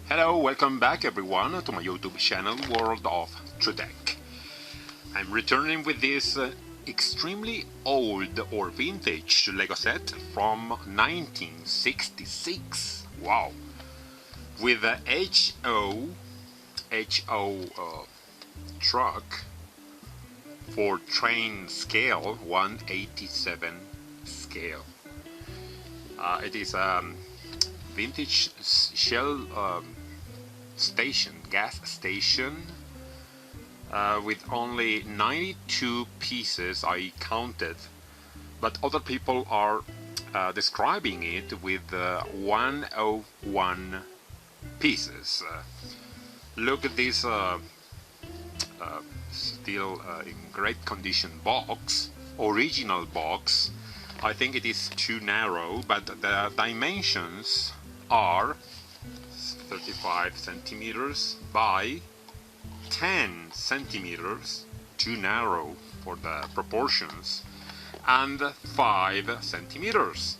Hello, welcome back everyone to my YouTube channel World of Tech. I'm returning with this extremely old or vintage Lego set from 1966. Wow! With the HO truck for train scale 187 scale. It is vintage Shell gas station, with only 92 pieces I counted, but other people are describing it with 101 pieces. Look at this still in great condition box, original box. I think it is too narrow, but the dimensions are 35 centimeters by 10 centimeters, too narrow for the proportions, and 5 centimeters.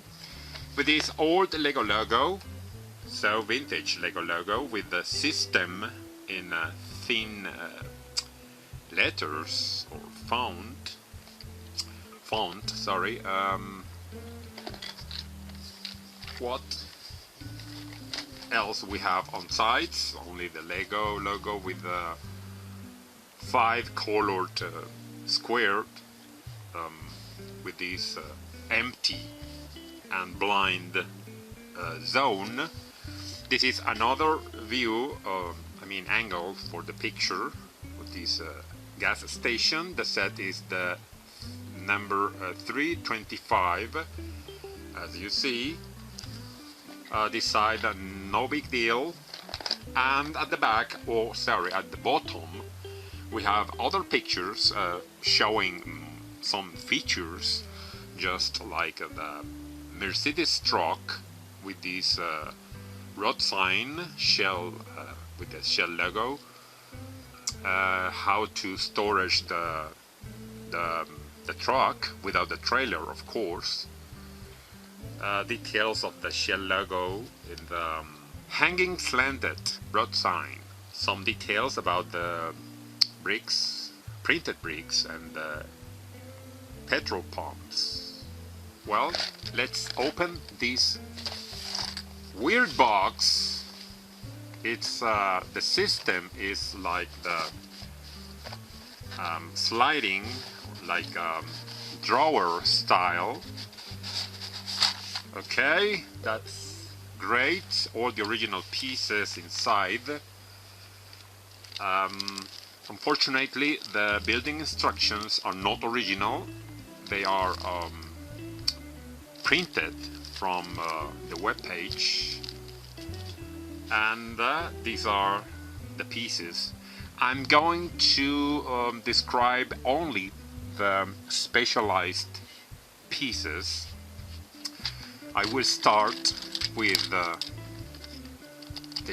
With this old Lego logo, so vintage Lego logo, with the system in thin letters or font, sorry. What else we have on sides? Only the Lego logo with the 5 colored square with this empty and blind zone. This is another view, angle for the picture of this gas station. The set is the number 325, as you see. This side, no big deal, and at the back, at the bottom, we have other pictures showing some features, just like the Mercedes truck with this road sign, Shell, with the Shell logo, how to storage the truck without the trailer, of course. Details of the Shell logo in the hanging slanted road sign. Some details about the bricks, printed bricks, and the petrol pumps. Well, let's open this weird box. It's the system is like the sliding, like drawer style. Okay, that's great. All the original pieces inside. Unfortunately, the building instructions are not original. They are printed from the web page, and these are the pieces. I'm going to describe only the specialized pieces. I will start with the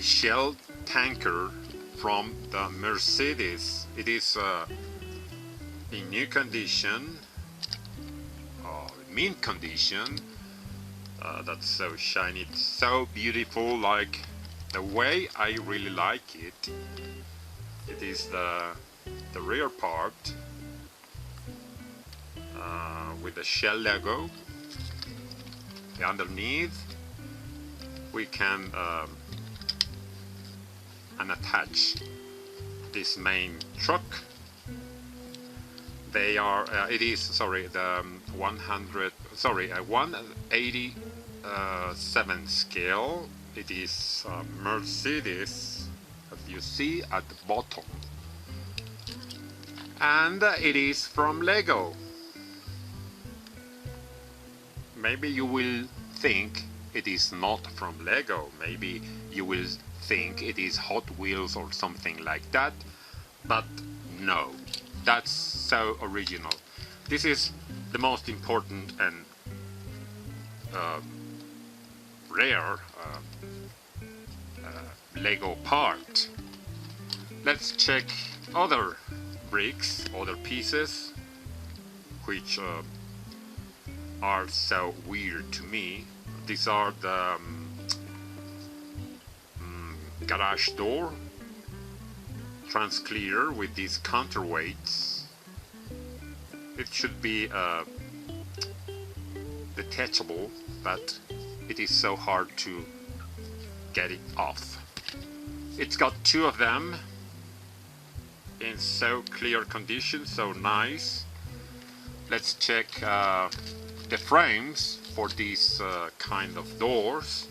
Shell tanker from the Mercedes. It is in new condition, mint condition. That's so shiny, it's so beautiful, like the way I really like it. It is the rear part with the Shell logo. Underneath we can attach this main truck. They are the 187 scale. It is Mercedes, as you see at the bottom, and it is from Lego. Maybe you will think it is not from Lego. Maybe you will think it is Hot Wheels or something like that. But no, that's so original. This is the most important and rare Lego part. Let's check other bricks, other pieces, which are so weird to me. These are the garage door, trans-clear with these counterweights. It should be detachable, but it is so hard to get it off. It's got two of them in so clear condition, so nice. Let's check the frames for these kind of doors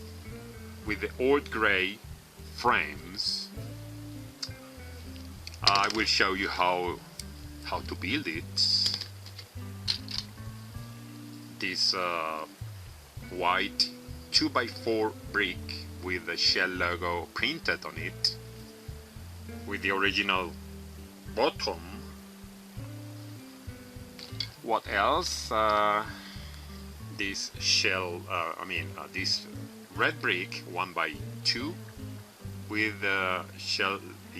with the old gray frames. I will show you how to build it. This white 2x4 brick with the Shell logo printed on it, with the original bottom. What else? This Shell, this red brick 1x2 with the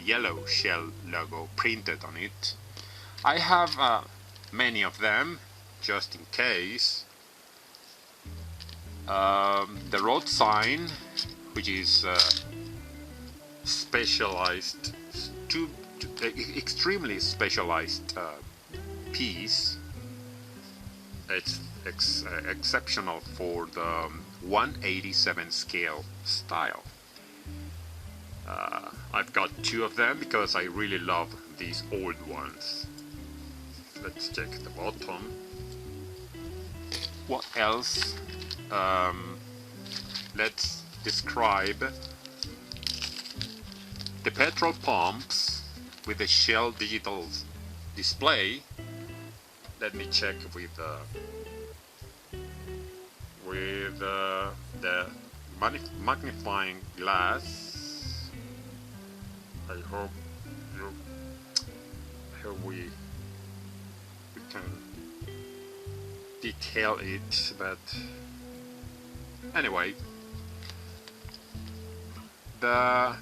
yellow Shell logo printed on it. I have many of them, just in case. The road sign, which is specialized, extremely specialized piece. It's exceptional for the 1/87 scale style. I've got two of them because I really love these old ones. Let's check the bottom. What else? Let's describe the petrol pumps with the Shell digital display. Let me check with the magnifying glass. I hope we can detail it, but anyway, the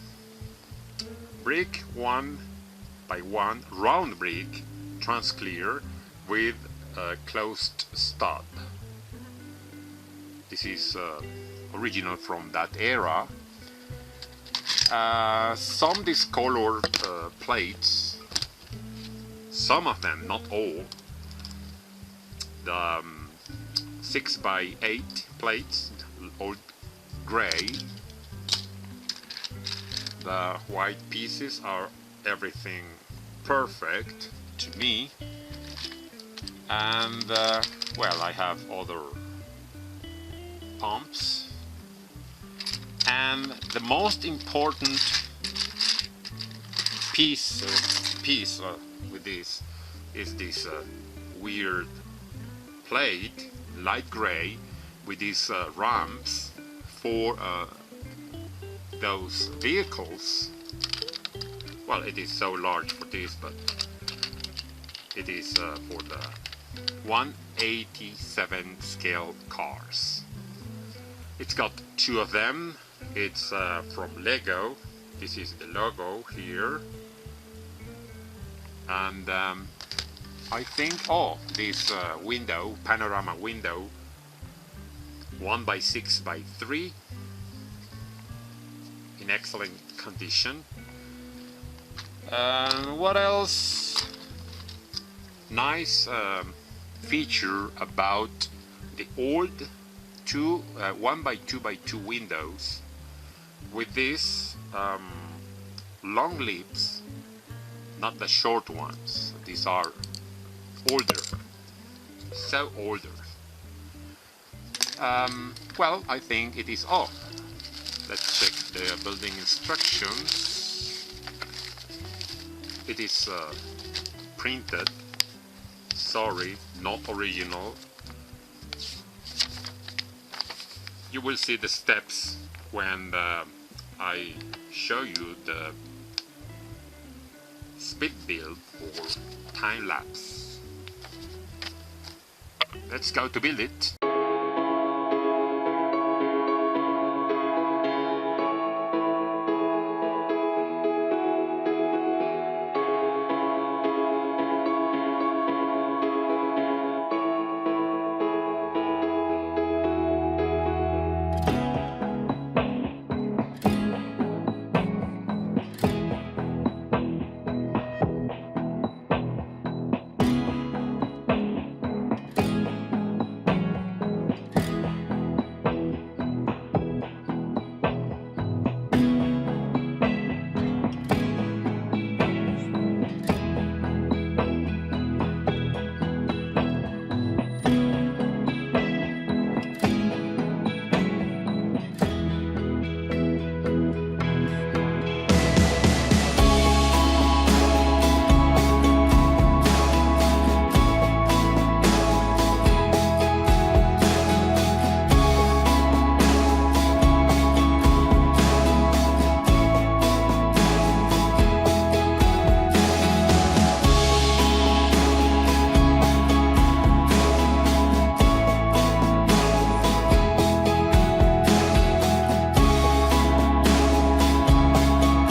brick 1x1 round brick, trans-clear with a closed stud. This is original from that era. Some discolored plates, some of them, not all. The 6x8 plates, old gray. The white pieces are everything perfect to me. And well, I have other pumps. And the most important piece with this is this weird plate, light gray, with these ramps for those vehicles. Well, it is so large for this, but it is for the 1/87 scale cars. It's got two of them. It's from Lego. This is the logo here. And I think, this window, panorama window, 1x6x3, in excellent condition. What else? Nice feature about the old 1x2x2 windows with these long lips, not the short ones. These are older, so older. Well, I think it is all. Let's check the building instructions. It is printed. Sorry, not original. You will see the steps when I show you the speed build or time lapse. Let's go to build it.